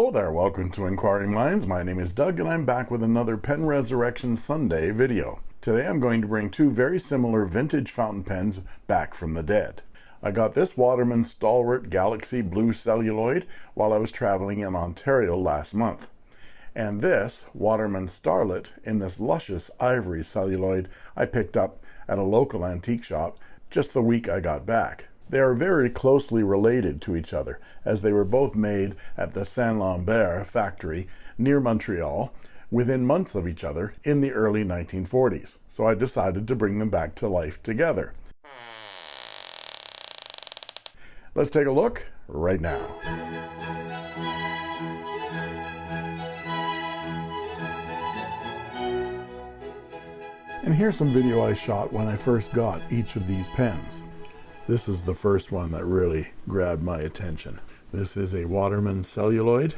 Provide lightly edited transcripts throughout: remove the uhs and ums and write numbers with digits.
Hello there, welcome to Inquiring Minds. My name is Doug and I'm back with another Pen Resurrection Sunday video. Today I'm going to bring two very similar vintage fountain pens back from the dead. I got this Waterman Stalwart Galaxy Blue Celluloid while I was traveling in Ontario last month. And this Waterman Starlet in this luscious ivory celluloid I picked up at a local antique shop just the week I got back. They are very closely related to each other, as they were both made at the Saint-Lambert factory near Montreal within months of each other in the early 1940s. So I decided to bring them back to life together. Let's take a look right now. And here's some video I shot when I first got each of these pens. This is the first one that really grabbed my attention. This is a Waterman celluloid.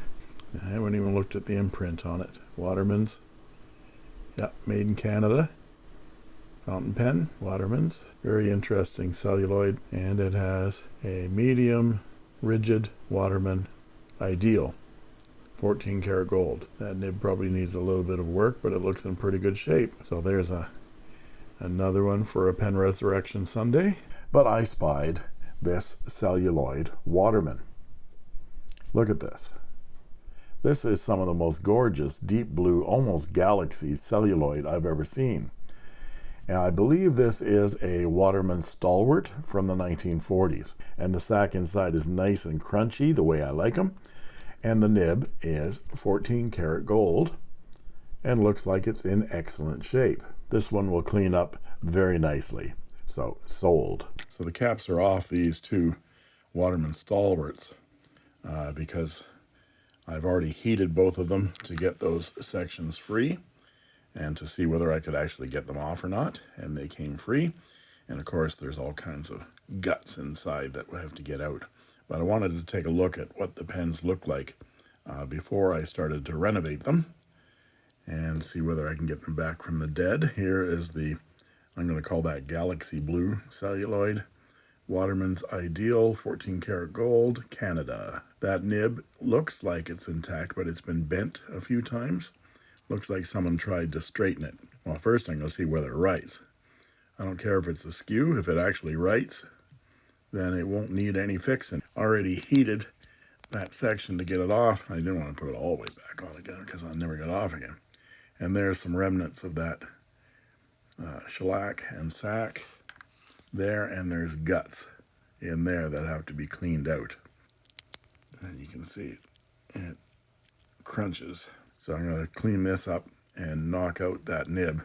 I haven't even looked at the imprint on it. Waterman's, made in Canada. Fountain pen, Waterman's. Very interesting celluloid, and it has a medium rigid Waterman Ideal, 14 karat gold. That nib probably needs a little bit of work, but it looks in pretty good shape. So there's another one for a Pen Resurrection Sunday. But I spied this celluloid Waterman. Look at this. This is some of the most gorgeous deep blue, almost galaxy celluloid I've ever seen. And I believe this is a Waterman Stalwart from the 1940s. And the sack inside is nice and crunchy, the way I like them. And the nib is 14 karat gold and looks like it's in excellent shape. This one will clean up very nicely. So, sold. So the caps are off these two Waterman Stalwarts because I've already heated both of them to get those sections free and to see whether I could actually get them off or not, and they came free. And of course there's all kinds of guts inside that we'll have to get out. But I wanted to take a look at what the pens look like before I started to renovate them and see whether I can get them back from the dead. Here is the, I'm going to call that Galaxy Blue celluloid. Waterman's Ideal, 14 karat gold, Canada. That nib looks like it's intact, but it's been bent a few times. Looks like someone tried to straighten it. Well, first I'm going to see whether it writes. I don't care if it's askew. If it actually writes, then it won't need any fixing. Already heated that section to get it off. I didn't want to put it all the way back on again because I'll never get it off again. And there's some remnants of that shellac and sack there, and there's guts in there that have to be cleaned out. And you can see it crunches. So I'm going to clean this up and knock out that nib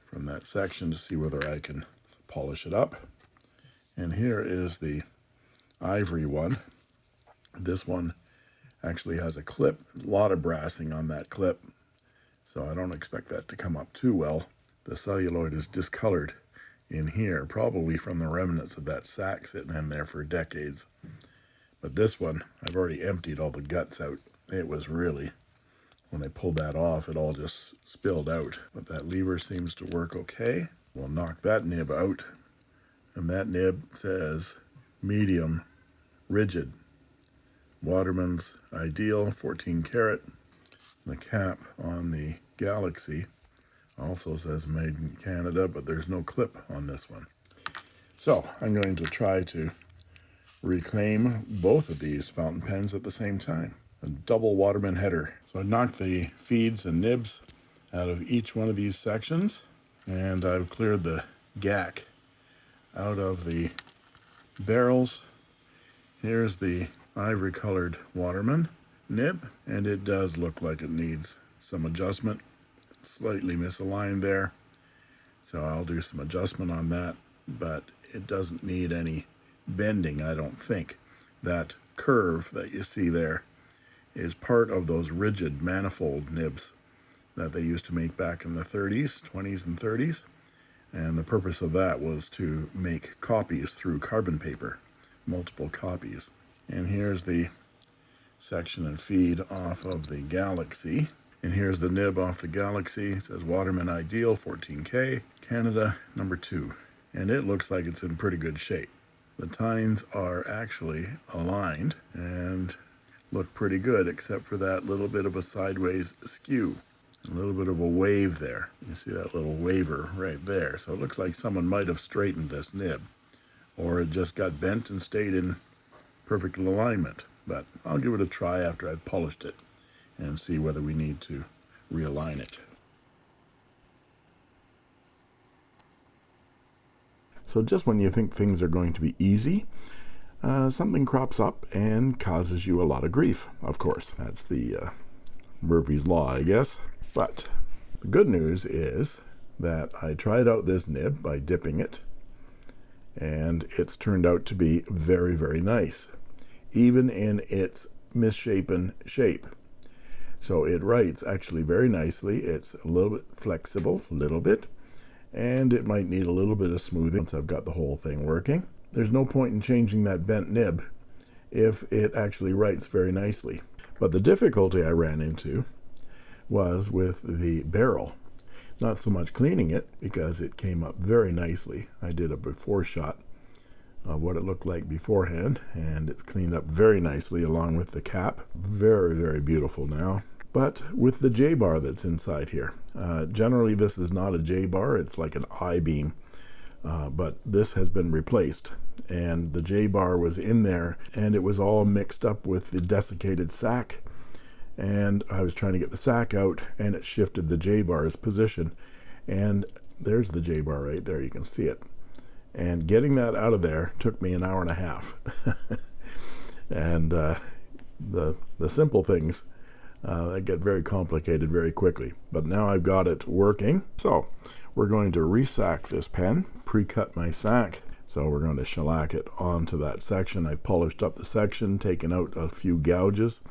from that section to see whether I can polish it up. And here is the ivory one. This one actually has a clip, a lot of brassing on that clip, so I don't expect that to come up too well. The celluloid is discolored in here, probably from the remnants of that sack sitting in there for decades. But this one, I've already emptied all the guts out. It was really, when I pulled that off, it all just spilled out. But that lever seems to work okay. We'll knock that nib out. And that nib says medium rigid. Waterman's Ideal, 14 karat. The cap on the Galaxy also says made in Canada, but there's no clip on this one. So I'm going to try to reclaim both of these fountain pens at the same time. A double Waterman header. So I knocked the feeds and nibs out of each one of these sections, and I've cleared the gack out of the barrels. Here's the ivory colored Waterman nib, and it does look like it needs some adjustment. Slightly misaligned there, so I'll do some adjustment on that, but it doesn't need any bending, I don't think. That curve that you see there is part of those rigid manifold nibs that they used to make back in the 30s, 20s and 30s, and the purpose of that was to make copies through carbon paper, multiple copies. And here's the section and feed off of the Galaxy. And here's the nib off the Galaxy. It says Waterman Ideal, 14K, Canada, number 2. And it looks like it's in pretty good shape. The tines are actually aligned and look pretty good, except for that little bit of a sideways skew. A little bit of a wave there. You see that little waver right there. So it looks like someone might have straightened this nib, or it just got bent and stayed in perfect alignment. But I'll give it a try after I've polished it and see whether we need to realign it. So just when you think things are going to be easy, something crops up and causes you a lot of grief, of course. That's the Murphy's Law, I guess. But the good news is that I tried out this nib by dipping it, and it's turned out to be very, very nice, even in its misshapen shape. So it writes actually very nicely. It's a little bit flexible, and it might need a little bit of smoothing once I've got the whole thing working. There's no point in changing that bent nib if it actually writes very nicely. But the difficulty I ran into was with the barrel. Not so much cleaning it, because it came up very nicely. I did a before shot of what it looked like beforehand, and it's cleaned up very nicely along with the cap. Very, very beautiful now. But with the J-bar that's inside here, generally this is not a J-bar, it's like an I-beam, but this has been replaced, and the J-bar was in there, and it was all mixed up with the desiccated sack, and I was trying to get the sack out, and it shifted the J-bar's position, and there's the J-bar right there, you can see it, and getting that out of there took me an hour and a half. And the simple things that get very complicated very quickly, but now I've got it working. So we're going to resack this pen, pre-cut my sack, so we're going to shellac it onto that section. I've polished up the section, taken out a few gouges.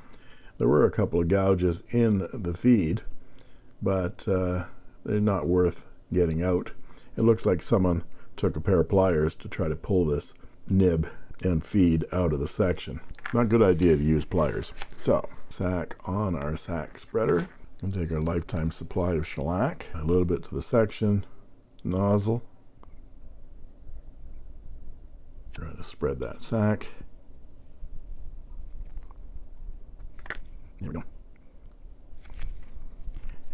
There were a couple of gouges in the feed, but they're not worth getting out. It looks like someone took a pair of pliers to try to pull this nib and feed out of the section. Not a good idea to use pliers. So, sack on our sack spreader, and take our lifetime supply of shellac, a little bit to the section, nozzle. Try to spread that sack. There we go.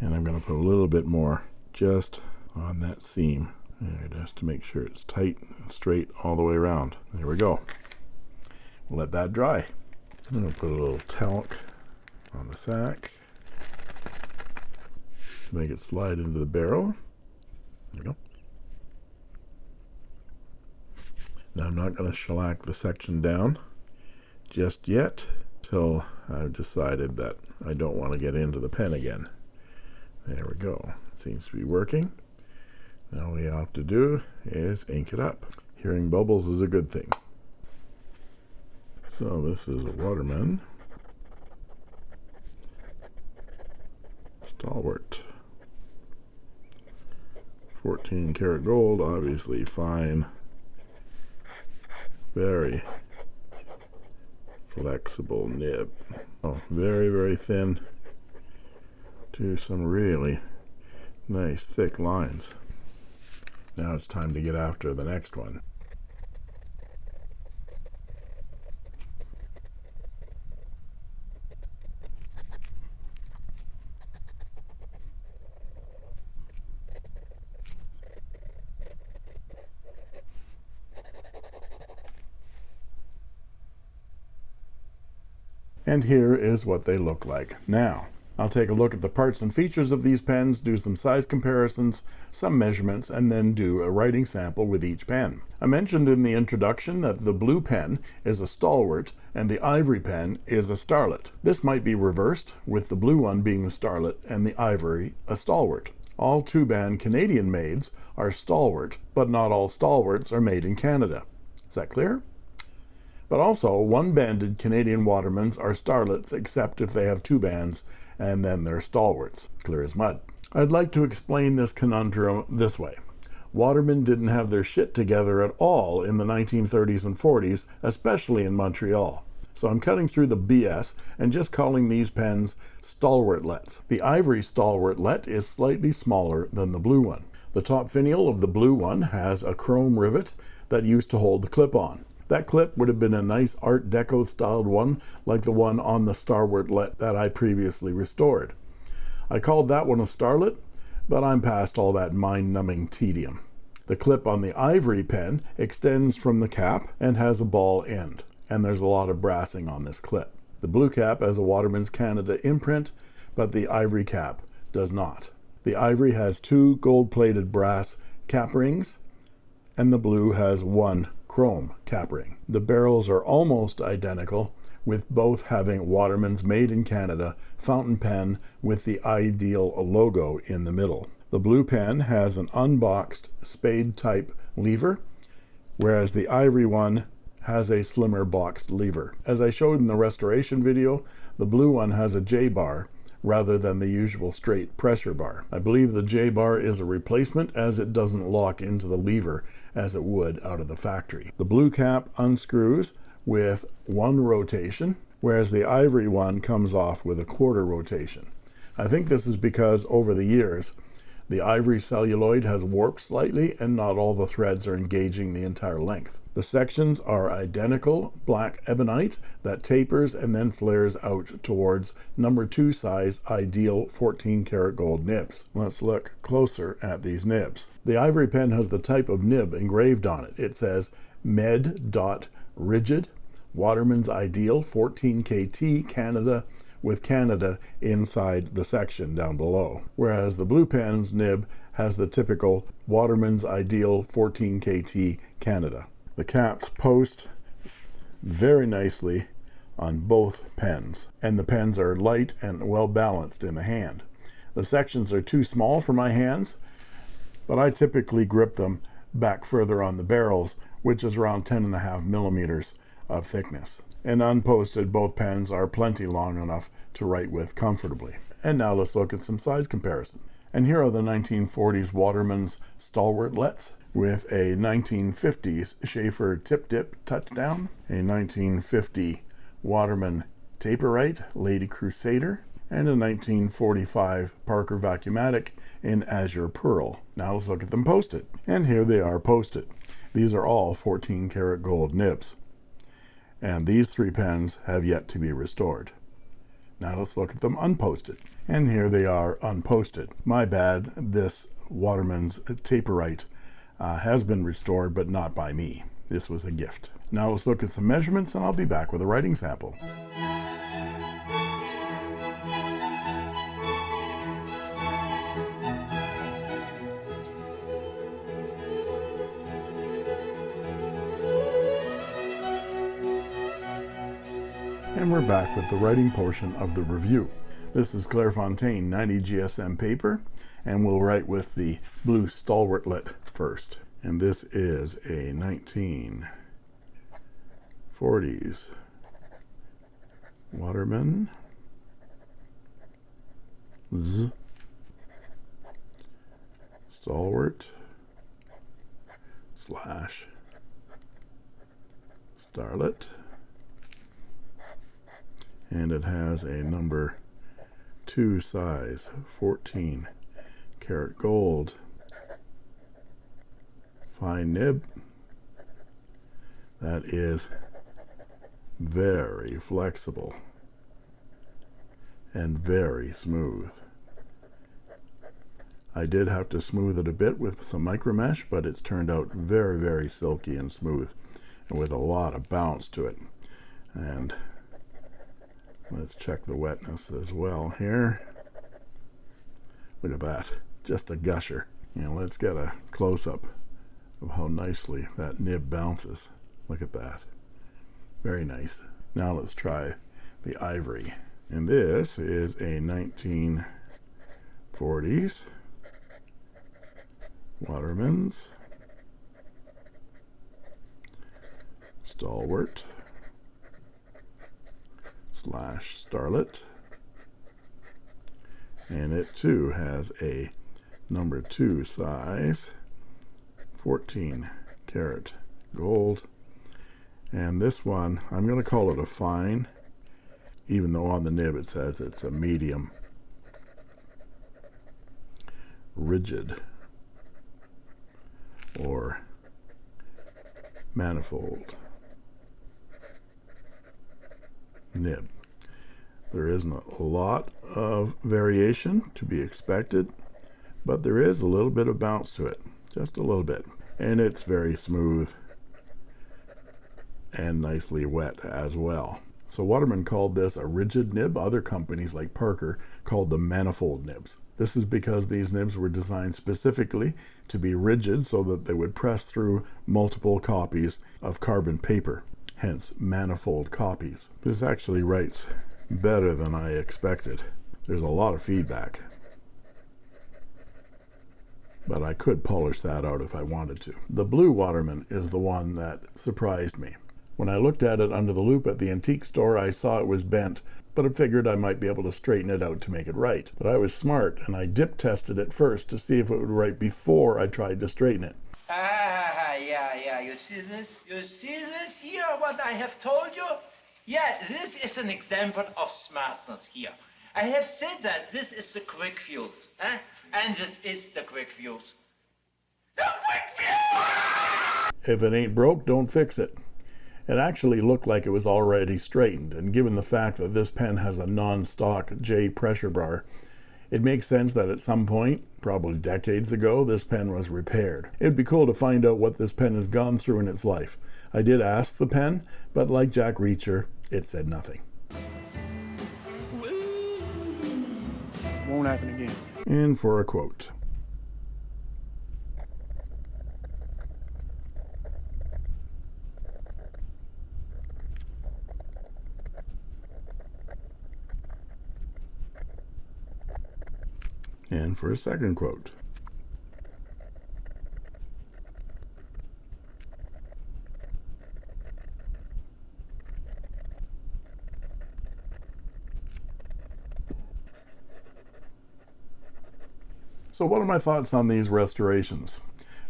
And I'm going to put a little bit more just on that seam, just to make sure it's tight and straight all the way around. There we go. We'll let that dry. I'm going to put a little talc on the sack to make it slide into the barrel. There we go. Now I'm not going to shellac the section down just yet till I've decided that I don't want to get into the pen again. There we go. It seems to be working. Now all we have to do is ink it up. Hearing bubbles is a good thing. So this is a Waterman Stalwart 14 karat gold, obviously fine, very flexible nib. Oh, very, very thin to some really nice thick lines. Now it's time to get after the next one. And here is what they look like now. I'll take a look at the parts and features of these pens, do some size comparisons, some measurements, and then do a writing sample with each pen. I mentioned in the introduction that the blue pen is a Stalwart and the ivory pen is a Starlet. This might be reversed, with the blue one being the Starlet and the ivory a Stalwart. All two-band Canadian mades are Stalwart, but not all Stalwarts are made in Canada. Is that clear? But also, one-banded Canadian Watermans are Starlets, except if they have two bands, and then they're Stalwarts. Clear as mud. I'd like to explain this conundrum this way. Watermen didn't have their shit together at all in the 1930s and 40s, especially in Montreal. So I'm cutting through the BS and just calling these pens Stalwartlets. The ivory Stalwartlet is slightly smaller than the blue one. The top finial of the blue one has a chrome rivet that used to hold the clip on. That clip would have been a nice Art Deco styled one, like the one on the Starlet that I previously restored. I called that one a Starlet, but I'm past all that mind-numbing tedium. The clip on the ivory pen extends from the cap and has a ball end, and there's a lot of brassing on this clip. The blue cap has a Waterman's Canada imprint, but the ivory cap does not. The ivory has 2 gold-plated brass cap rings, and the blue has 1 chrome cap ring. The barrels are almost identical, with both having Waterman's Made in Canada fountain pen with the Ideal logo in the middle. The blue pen has an unboxed spade type lever, whereas the ivory one has a slimmer boxed lever. As I showed in the restoration video, the blue one has a J-bar rather than the usual straight pressure bar. I believe the J-bar is a replacement, as it doesn't lock into the lever as it would out of the factory. The blue cap unscrews with 1 rotation, whereas the ivory one comes off with a 1/4 rotation. I think this is because over the years the ivory celluloid has warped slightly and not all the threads are engaging the entire length. The sections are identical black ebonite that tapers and then flares out towards number 2 size Ideal 14 karat gold nibs. Let's look closer at these nibs. The ivory pen has the type of nib engraved on it. It says Med.Rigid, Waterman's Ideal 14 KT Canada, with Canada inside the section down below, whereas the blue pen's nib has the typical Waterman's Ideal 14 KT Canada. The caps post very nicely on both pens, and the pens are light and well balanced in the hand. The sections are too small for my hands, but I typically grip them back further on the barrels, which is around 10.5 millimeters of thickness. And unposted, both pens are plenty long enough to write with comfortably. And now let's look at some size comparisons. And here are the 1940s Waterman's Stalwarts with a 1950s Schaefer Tip Dip Touchdown, a 1950 Waterman Taperite Lady Crusader, and a 1945 Parker Vacuumatic in Azure Pearl. Now let's look at them posted. And here they are posted. These are all 14 karat gold nibs. And these 3 pens have yet to be restored. Now let's look at them unposted. And here they are unposted. My bad, this Waterman's Taperite has been restored, but not by me. This was a gift. Now let's look at some measurements, and I'll be back with a writing sample. And we're back with the writing portion of the review. This is Clairefontaine 90 GSM paper, and we'll write with the blue Stalwartlet first. And this is a 1940s Waterman Stalwart / Starlet, and it has a number 2 size 14 karat gold fine nib that is very flexible and very smooth. I did have to smooth it a bit with some micro mesh, but it's turned out very, very silky and smooth and with a lot of bounce to it. And let's check the wetness as well here. Look at that, just a gusher. And let's get a close-up of how nicely that nib bounces. Look at that, very nice. Now let's try the ivory. And this is a 1940s Waterman's Stalwart / Starlet, and it too has a number 2 size 14 karat gold. And this one, I'm going to call it a fine, even though on the nib it says it's a medium rigid or manifold nib. There isn't a lot of variation to be expected, but there is a little bit of bounce to it, just a little bit. And it's very smooth and nicely wet as well. So Waterman called this a rigid nib. Other companies like Parker called them manifold nibs. This is because these nibs were designed specifically to be rigid so that they would press through multiple copies of carbon paper, hence manifold copies. This actually writes better than I expected. There's a lot of feedback, but I could polish that out if I wanted to. The blue Waterman is the one that surprised me. When I looked at it under the loupe at the antique store, I saw it was bent, but I figured I might be able to straighten it out to make it right. But I was smart, and I dip tested it first to see if it would write before I tried to straighten it. Yeah, you see this? You see this here, what I have told you? Yeah, this is an example of smartness here. I have said that this is the quick fuse, and this is the quick fuse. The quick fuse! If it ain't broke, don't fix it. It actually looked like it was already straightened, and given the fact that this pen has a non-stock J pressure bar, it makes sense that at some point, probably decades ago, this pen was repaired. It'd be cool to find out what this pen has gone through in its life. I did ask the pen, but like Jack Reacher, it said nothing. Won't happen again. And for a quote. And for a second quote. So what are my thoughts on these restorations?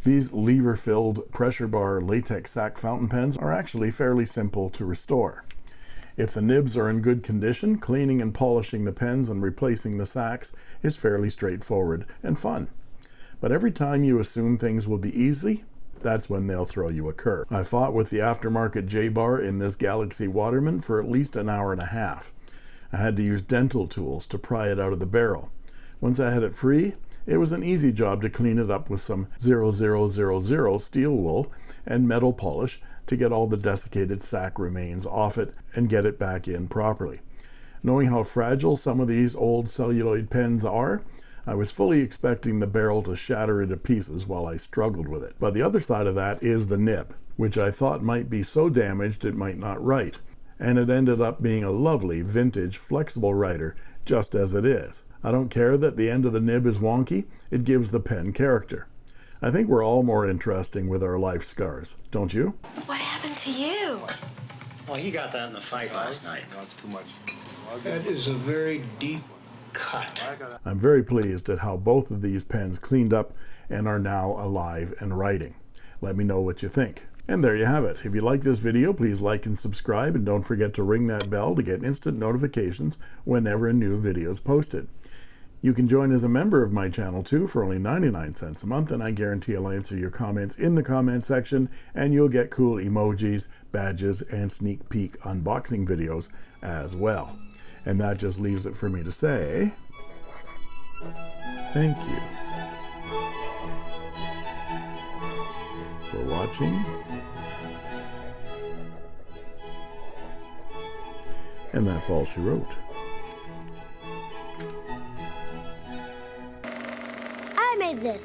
These lever-filled pressure bar latex sac fountain pens are actually fairly simple to restore. If the nibs are in good condition, cleaning and polishing the pens and replacing the sacks is fairly straightforward and fun. But every time you assume things will be easy, that's when they'll throw you a curve. I fought with the aftermarket J-bar in this Galaxy Waterman for at least an hour and a half. I had to use dental tools to pry it out of the barrel. Once I had it free, it was an easy job to clean it up with some 0000 steel wool and metal polish to get all the desiccated sac remains off it and get it back in properly. Knowing how fragile some of these old celluloid pens are, I was fully expecting the barrel to shatter into pieces while I struggled with it. But the other side of that is the nib, which I thought might be so damaged it might not write. And it ended up being a lovely vintage flexible writer just as it is. I don't care that the end of the nib is wonky, it gives the pen character. I think we're all more interesting with our life scars, don't you? What happened to you? Well, you got that in the fight last night. No, it's too much. That is a very deep cut. I'm very pleased at how both of these pens cleaned up and are now alive and writing. Let me know what you think. And there you have it. If you like this video, please like and subscribe, and don't forget to ring that bell to get instant notifications whenever a new video is posted. You can join as a member of my channel too for only 99 cents a month, and I guarantee I'll answer your comments in the comment section, and you'll get cool emojis, badges, and sneak peek unboxing videos as well. And that just leaves it for me to say thank you for watching, and that's all she wrote. I made this.